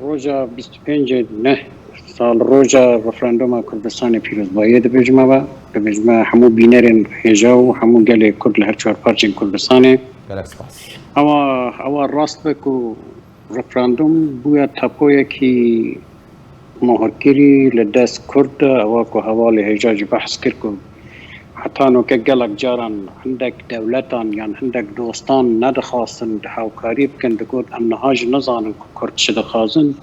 روجا 25 نه سال روجا رفراندوم کردستان پیروزبایی دبیجمه همو بینرین هجاو همو گله کرد لهر چهار پارچین کردستانه اما راست بکو رفراندوم بویا تپویا کی مهرکری لدست کرد او کو حوالی هجاج بحث کرد حتی نو که گلک جاران عندك دولتان يعني عندك دوستان ندخواستن هاوکاری بکن دکود انهاج نزانن کرد شد خازن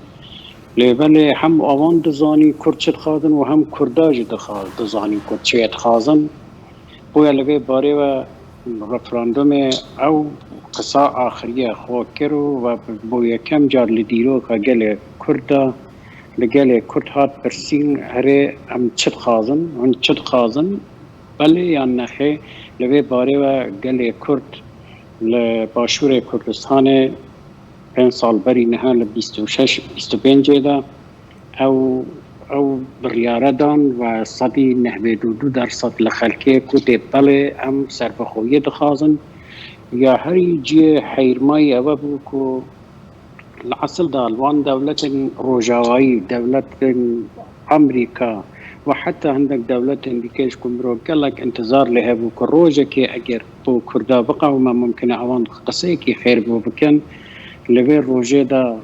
لیبل هم آوان دزانی کرد شد خازن و هم کرداج دزانی کرد شد خازن بویا لگه باره و رفراندوم او قصا آخریه خواه کرو و بویا کم جار لدیرو که گل کرده لگل کرد هات برسین هره هم چد خازن بله یا نخه لبه باره و گل کرد لباشور کردستان 5 سال بری نها ل 25 دا او بریاره دان و صدی 92% لخلکه کده بله ام سربخویه دخازن یا هری جی حیرمای او بو که العصل دا الوان دولت روجاوایی دولت امریکا وحتى عندك دولة انديكيش كمبرو قال لك انتظار لها بو كروجة كي اگر بو كردا بقى وما ممكن اوان قصي كي خير بو بكن لغير روجة دا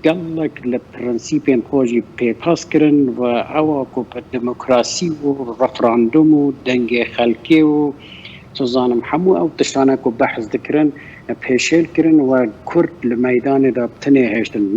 قال لك لبرنسيبين خوجي بيباس كرن و اواكو بالديمقراسي و رفراندوم و دنگي خلقي و تظانم حمو او تشتانكو بحث ذكرن بيشيل كرن و كرد لميدان دا بتني هشتن